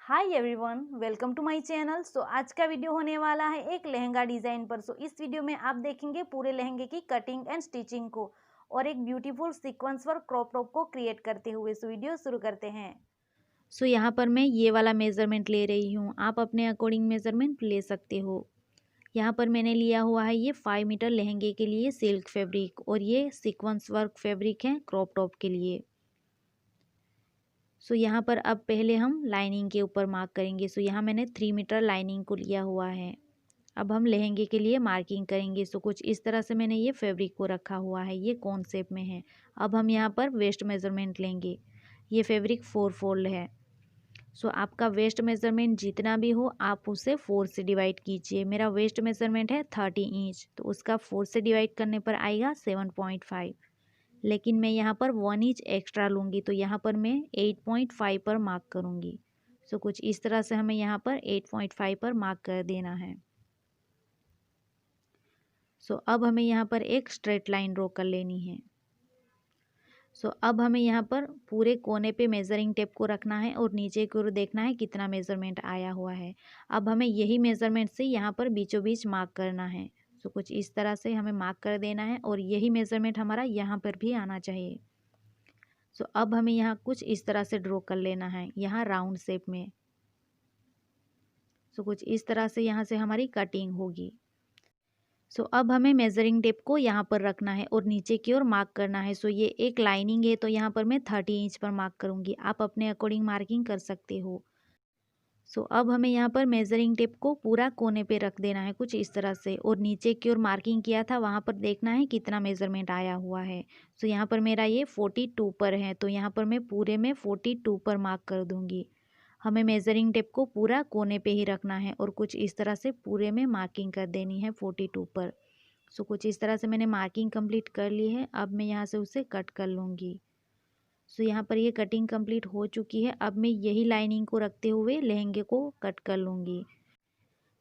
Hi everyone, welcome to my channel. आज का video होने वाला है एक लहंगा डिज़ाइन पर। इस वीडियो में आप देखेंगे पूरे लहंगे की कटिंग एंड स्टिचिंग को और एक beautiful sequence work crop top को क्रिएट करते हुए। वीडियो शुरू करते हैं। यहाँ पर मैं ये वाला मेज़रमेंट ले रही हूँ, आप अपने अकॉर्डिंग मेज़रमेंट ले सकते हो। यहाँ पर मैंने लिया हुआ है ये 5 मीटर लहंगे के लिए सिल्क फैब्रिक और ये सीक्वेंस वर्क फैब्रिक है क्रॉप टॉप के लिए। यहाँ पर अब पहले हम लाइनिंग के ऊपर मार्क करेंगे। यहाँ मैंने 3 मीटर लाइनिंग को लिया हुआ है। अब हम लहंगे के लिए मार्किंग करेंगे। कुछ इस तरह से मैंने ये फैब्रिक को रखा हुआ है, ये कौन शेप में है। अब हम यहाँ पर वेस्ट मेज़रमेंट लेंगे। ये फैब्रिक 4 फोल्ड है। आपका वेस्ट मेज़रमेंट जितना भी हो आप उसे 4 से डिवाइड कीजिए। मेरा वेस्ट मेज़रमेंट है 30 इंच, तो उसका 4 से डिवाइड करने पर आएगा 7.5। लेकिन मैं यहाँ पर 1 इंच एक्स्ट्रा लूँगी, तो यहाँ पर मैं 8.5 पर मार्क करूँगी। कुछ इस तरह से हमें यहाँ पर 8.5 पर मार्क कर देना है। अब हमें यहाँ पर एक स्ट्रेट लाइन ड्रॉ कर लेनी है। अब हमें यहाँ पर पूरे कोने पे मेज़रिंग टेप को रखना है और नीचे की ओर देखना है कितना मेज़रमेंट आया हुआ है। अब हमें यही मेज़रमेंट से यहाँ पर बीचों बीच मार्क करना है। कुछ इस तरह से हमें मार्क कर देना है और यही मेज़रमेंट हमारा यहाँ पर भी आना चाहिए। अब हमें यहाँ कुछ इस तरह से ड्रॉ कर लेना है, यहाँ राउंड शेप में। कुछ इस तरह से यहाँ से हमारी कटिंग होगी। अब हमें मेज़रिंग टेप को यहाँ पर रखना है और नीचे की ओर मार्क करना है। ये एक लाइनिंग है, तो यहाँ पर मैं 30 इंच पर मार्क करूँगी। आप अपने अकॉर्डिंग मार्किंग कर सकते हो। अब हमें यहाँ पर मेज़रिंग टेप को पूरा कोने पे रख देना है कुछ इस तरह से, और नीचे की ओर मार्किंग किया था वहाँ पर देखना है कितना मेज़रमेंट आया हुआ है। यहाँ पर मेरा ये 42 पर है, तो यहाँ पर मैं पूरे में 42 पर मार्क कर दूँगी। हमें मेज़रिंग टेप को पूरा कोने पे ही रखना है और कुछ इस तरह से पूरे में मार्किंग कर देनी है 42 पर। कुछ इस तरह से मैंने मार्किंग कंप्लीट कर ली है। अब मैं यहाँ से उसे कट कर लूँगी। यहाँ पर ये कटिंग कंप्लीट हो चुकी है। अब मैं यही लाइनिंग को रखते हुए लहंगे को कट कर लूँगी।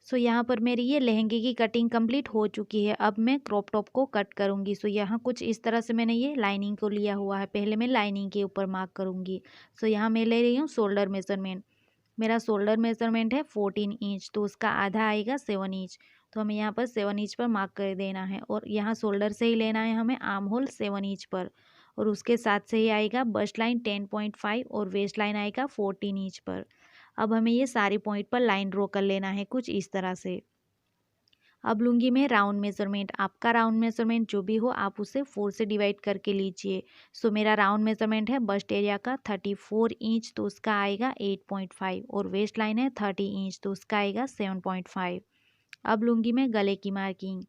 यहाँ पर मेरी ये लहंगे की कटिंग कंप्लीट हो चुकी है। अब मैं क्रॉप टॉप को कट करूँगी। यहाँ कुछ इस तरह से मैंने ये लाइनिंग को लिया हुआ है। पहले मैं लाइनिंग के ऊपर मार्क करूँगी। यहाँ मैं ले रही हूँ शोल्डर मेज़रमेंट। मेरा शोल्डर मेज़रमेंट है 14 इंच, तो उसका आधा आएगा 7 इंच। तो हमें यहाँ पर 7 इंच पर मार्क कर देना है और यहाँ शोल्डर से ही लेना है हमें आर्म होल 7 इंच पर, और उसके साथ से ही आएगा बस्ट लाइन 10.5 और वेस्ट लाइन आएगा 14 इंच पर। अब हमें ये सारी पॉइंट पर लाइन ड्रॉ कर लेना है कुछ इस तरह से। अब लूँगी मैं राउंड मेज़रमेंट। आपका राउंड मेज़रमेंट जो भी हो आप उसे 4 से डिवाइड करके लीजिए। मेरा राउंड मेज़रमेंट है बस्ट एरिया का 34 इंच, तो उसका आएगा 8.5, और वेस्ट लाइन है 30 इंच, तो उसका आएगा 7.5। अब लूँगी मैं गले की मार्किंग।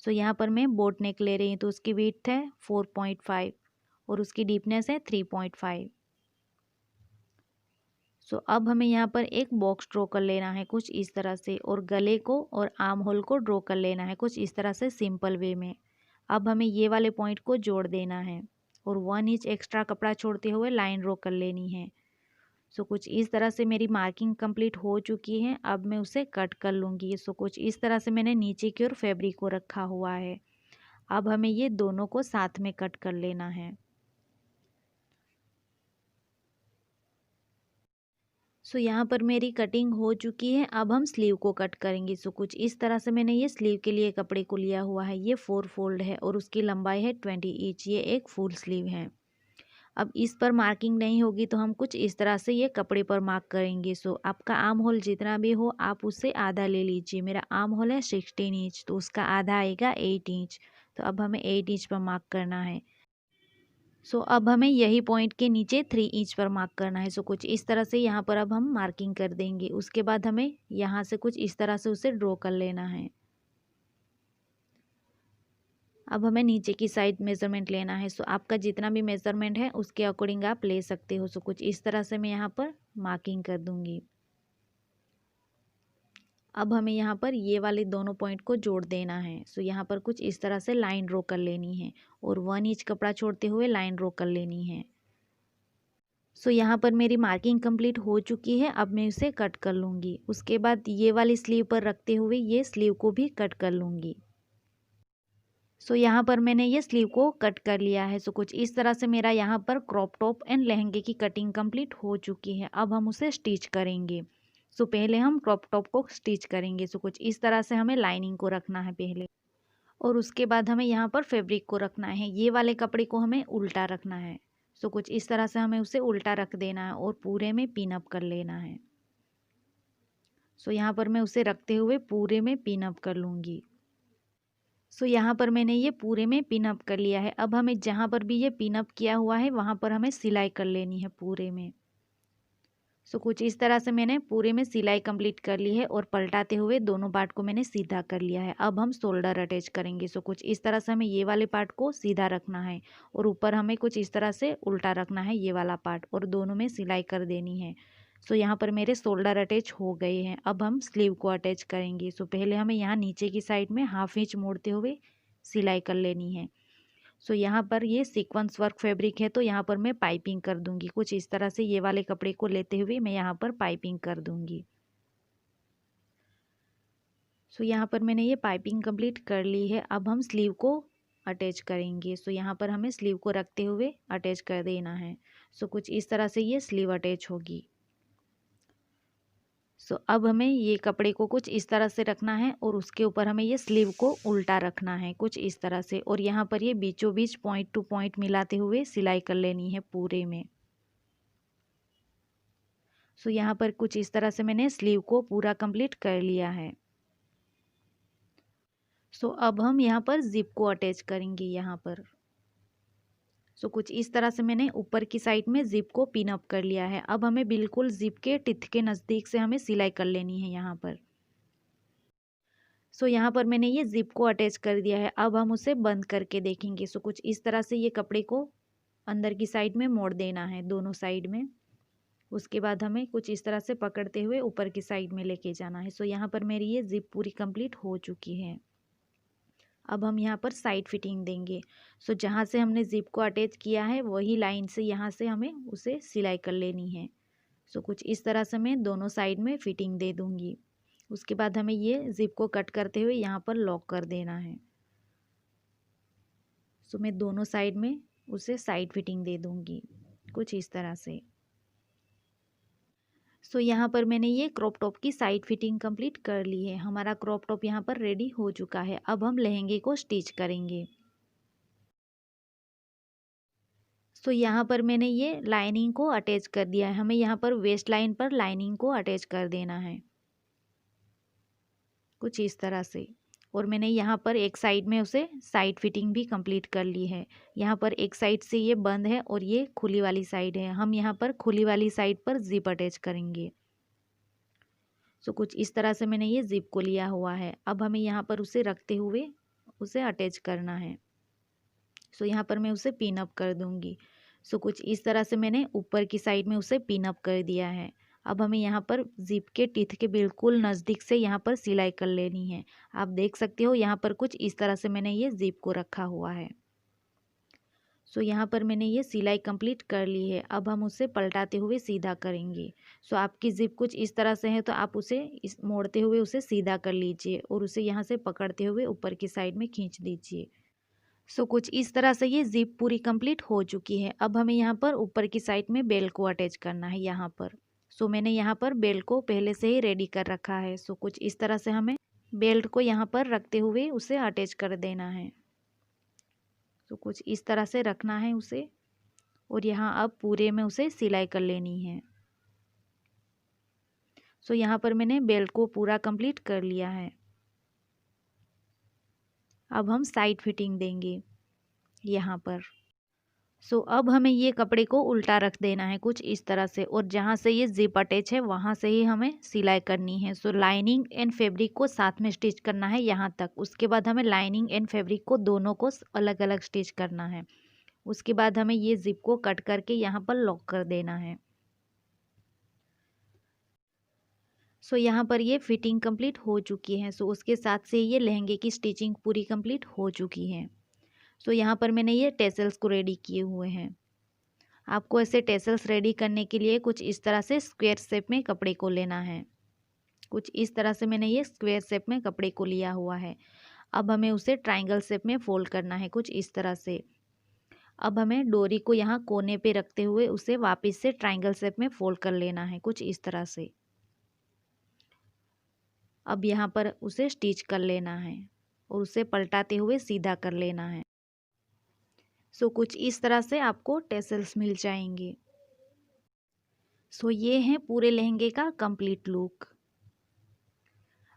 यहाँ पर मैं बोट नेक ले रही हूँ, तो उसकी विड्थ है 4.5 और उसकी डीपनेस है 3.5। अब हमें यहाँ पर एक बॉक्स ड्रॉ कर लेना है कुछ इस तरह से, और गले को और आर्म होल को ड्रॉ कर लेना है कुछ इस तरह से सिंपल वे में। अब हमें ये वाले पॉइंट को जोड़ देना है और 1 इंच एक्स्ट्रा कपड़ा छोड़ते हुए लाइन ड्रॉ कर लेनी है। कुछ इस तरह से मेरी मार्किंग कंप्लीट हो चुकी है। अब मैं उसे कट कर लूँगी। कुछ इस तरह से मैंने नीचे की ओर फैब्रिक को रखा हुआ है। अब हमें ये दोनों को साथ में कट कर लेना है। यहाँ पर मेरी कटिंग हो चुकी है। अब हम स्लीव को कट करेंगे। कुछ इस तरह से मैंने ये स्लीव के लिए कपड़े को लिया हुआ है। ये 4 फोल्ड है और उसकी लंबाई है 20 इंच। ये एक फुल स्लीव है। अब इस पर मार्किंग नहीं होगी, तो हम कुछ इस तरह से ये कपड़े पर मार्क करेंगे। आपका आर्म होल जितना भी हो आप उससे आधा ले लीजिए। मेरा आर्म होल है 16 इंच, तो उसका आधा आएगा 8 इंच। तो अब हमें 8 इंच पर मार्क करना है। अब हमें यही पॉइंट के नीचे 3 इंच पर मार्क करना है। कुछ इस तरह से यहाँ पर अब हम मार्किंग कर देंगे। उसके बाद हमें यहाँ से कुछ इस तरह से उसे ड्रॉ कर लेना है। अब हमें नीचे की साइड मेज़रमेंट लेना है। आपका जितना भी मेज़रमेंट है उसके अकॉर्डिंग आप ले सकते हो। कुछ इस तरह से मैं यहाँ पर मार्किंग कर दूँगी। अब हमें यहाँ पर ये वाले दोनों पॉइंट को जोड़ देना है। यहाँ पर कुछ इस तरह से लाइन ड्रॉ कर लेनी है और 1 इंच कपड़ा छोड़ते हुए लाइन ड्रॉ कर लेनी है। यहाँ पर मेरी मार्किंग कंप्लीट हो चुकी है। अब मैं इसे कट कर लूँगी। उसके बाद ये वाली स्लीव पर रखते हुए ये स्लीव को भी कट कर लूँगी। सो यहाँ पर मैंने ये स्लीव को कट कर लिया है। सो कुछ इस तरह से मेरा यहाँ पर क्रॉप टॉप एंड लहंगे की कटिंग कंप्लीट हो चुकी है। अब हम उसे स्टिच करेंगे। सो पहले हम क्रॉप टॉप को स्टिच करेंगे। सो कुछ इस तरह से हमें लाइनिंग को रखना है पहले, और उसके बाद हमें यहाँ पर फैब्रिक को रखना है। ये वाले कपड़े को हमें उल्टा रखना है। सो कुछ इस तरह से हमें उसे उल्टा रख देना है और पूरे में पिन अप कर लेना है। सो यहाँ पर मैं उसे रखते हुए पूरे में पिन अप कर लूँगी। सो यहाँ पर मैंने ये पूरे में पिन अप कर लिया है। अब हमें जहाँ पर भी ये पिन अप किया हुआ है वहाँ पर हमें सिलाई कर लेनी है पूरे में। सो कुछ इस तरह से मैंने पूरे में सिलाई कंप्लीट कर ली है और पलटाते हुए दोनों पार्ट को मैंने सीधा कर लिया है। अब हम शोल्डर अटैच करेंगे। सो कुछ इस तरह से हमें ये वाले पार्ट को सीधा रखना है और ऊपर हमें कुछ इस तरह से उल्टा रखना है ये वाला पार्ट, और दोनों में सिलाई कर देनी है। सो यहाँ पर मेरे शोल्डर अटैच हो गए हैं। अब हम स्लीव को अटैच करेंगे। सो पहले हमें यहाँ नीचे की साइड में हाफ इंच मोड़ते हुए सिलाई कर लेनी है। सो यहाँ पर ये सीक्वेंस वर्क फैब्रिक है तो यहाँ पर मैं पाइपिंग कर दूंगी। कुछ इस तरह से ये वाले कपड़े को लेते हुए मैं यहाँ पर पाइपिंग कर दूंगी। सो यहाँ पर मैंने ये पाइपिंग कंप्लीट कर ली है। अब हम स्लीव को अटैच करेंगे। सो यहाँ पर हमें स्लीव को रखते हुए अटैच कर देना है। सो कुछ इस तरह से ये स्लीव अटैच होगी। सो अब हमें ये कपड़े को कुछ इस तरह से रखना है और उसके ऊपर हमें ये स्लीव को उल्टा रखना है कुछ इस तरह से, और यहाँ पर ये बीचों बीच पॉइंट टू पॉइंट मिलाते हुए सिलाई कर लेनी है पूरे में। सो यहाँ पर कुछ इस तरह से मैंने स्लीव को पूरा कंप्लीट कर लिया है। सो अब हम यहाँ पर जिप को अटैच करेंगे यहाँ पर। सो कुछ इस तरह से मैंने ऊपर की साइड में जिप को पिन अप कर लिया है। अब हमें बिल्कुल जिप के टिथ के नज़दीक से हमें सिलाई कर लेनी है यहाँ पर। सो यहाँ पर मैंने ये जिप को अटैच कर दिया है। अब हम उसे बंद करके देखेंगे। सो कुछ इस तरह से ये कपड़े को अंदर की साइड में मोड़ देना है दोनों साइड में। उसके बाद हमें कुछ इस तरह से पकड़ते हुए ऊपर की साइड में लेके जाना है। सो यहाँ पर मेरी ये जिप पूरी कंप्लीट हो चुकी है। अब हम यहाँ पर साइड फिटिंग देंगे। सो जहाँ से हमने जिप को अटैच किया है वही लाइन से यहाँ से हमें उसे सिलाई कर लेनी है। सो कुछ इस तरह से मैं दोनों साइड में फिटिंग दे दूँगी। उसके बाद हमें ये जिप को कट करते हुए यहाँ पर लॉक कर देना है। सो मैं दोनों साइड में उसे साइड फिटिंग दे दूँगी कुछ इस तरह से। सो यहाँ पर मैंने ये क्रॉप टॉप की साइड फिटिंग कंप्लीट कर ली है। हमारा क्रॉप टॉप यहाँ पर रेडी हो चुका है। अब हम लहंगे को स्टिच करेंगे। सो यहाँ पर मैंने ये लाइनिंग को अटैच कर दिया है। हमें यहाँ पर वेस्ट लाइन पर लाइनिंग को अटैच कर देना है कुछ इस तरह से, और मैंने यहाँ पर एक साइड में उसे साइड फिटिंग भी कंप्लीट कर ली है। यहाँ पर एक साइड से ये बंद है और ये खुली वाली साइड है। हम यहाँ पर खुली वाली साइड पर जिप अटैच करेंगे। सो कुछ इस तरह से मैंने ये जिप को लिया हुआ है। अब हमें यहाँ पर उसे रखते हुए उसे अटैच करना है। सो यहाँ पर मैं उसे पिन अप कर दूँगी। सो कुछ इस तरह से मैंने ऊपर की साइड में उसे पिन अप कर दिया है। अब हमें यहाँ पर जिप के टीथ के बिल्कुल नज़दीक से यहाँ पर सिलाई कर लेनी है। आप देख सकते हो यहाँ पर कुछ इस तरह से मैंने ये जिप को रखा हुआ है। सो यहाँ पर मैंने ये सिलाई कंप्लीट कर ली है। अब हम उसे पलटाते हुए सीधा करेंगे। सो आपकी जिप कुछ इस तरह से है तो आप उसे इस मोड़ते हुए उसे सीधा कर लीजिए और उसे यहाँ से पकड़ते हुए ऊपर की साइड में खींच दीजिए। सो कुछ इस तरह से ये जिप पूरी कंप्लीट हो चुकी है। अब हमें यहाँ पर ऊपर की साइड में बेल्ट को अटैच करना है यहाँ पर। सो मैंने यहाँ पर बेल्ट को पहले से ही रेडी कर रखा है। सो कुछ इस तरह से हमें बेल्ट को यहाँ पर रखते हुए उसे अटैच कर देना है। सो कुछ इस तरह से रखना है उसे, और यहाँ अब पूरे में उसे सिलाई कर लेनी है। सो यहाँ पर मैंने बेल्ट को पूरा कंप्लीट कर लिया है। अब हम साइड फिटिंग देंगे यहाँ पर। सो अब हमें ये कपड़े को उल्टा रख देना है कुछ इस तरह से, और जहाँ से ये जिप अटैच है वहाँ से ही हमें सिलाई करनी है। सो लाइनिंग एंड फैब्रिक को साथ में स्टिच करना है यहाँ तक। उसके बाद हमें लाइनिंग एंड फैब्रिक को दोनों को अलग अलग स्टिच करना है। उसके बाद हमें ये जिप को कट करके यहाँ पर लॉक कर देना है। सो यहाँ पर ये फिटिंग कंप्लीट हो चुकी है। सो उसके साथ से ये लहंगे की स्टिचिंग पूरी कंप्लीट हो चुकी है। सो यहाँ पर मैंने ये टेसल्स को रेडी किए हुए हैं। आपको ऐसे टेसल्स रेडी करने के लिए कुछ इस तरह से स्क्वायर शेप में कपड़े को लेना है। कुछ इस तरह से मैंने ये स्क्वायर शेप में कपड़े को लिया हुआ है। अब हमें उसे ट्रायंगल शेप में फोल्ड करना है कुछ इस तरह से। अब हमें डोरी को यहाँ कोने पे रखते हुए उसे वापस से ट्रायंगल शेप में फोल्ड कर लेना है कुछ इस तरह से। अब यहाँ पर उसे स्टिच कर लेना है और उसे पलटाते हुए सीधा कर लेना है। सो कुछ इस तरह से आपको टेसल्स मिल जाएंगे। सो ये है पूरे लहंगे का कंप्लीट लुक।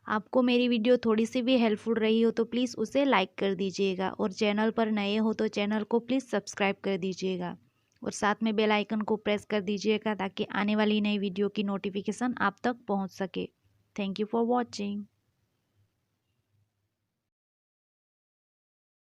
आपको मेरी वीडियो थोड़ी सी भी हेल्पफुल रही हो तो प्लीज़ उसे लाइक कर दीजिएगा और चैनल पर नए हो तो चैनल को प्लीज़ सब्सक्राइब कर दीजिएगा और साथ में बेल आइकन को प्रेस कर दीजिएगा ताकि आने वाली नई वीडियो की नोटिफिकेशन आप तक पहुंच सके। Thank you for watching.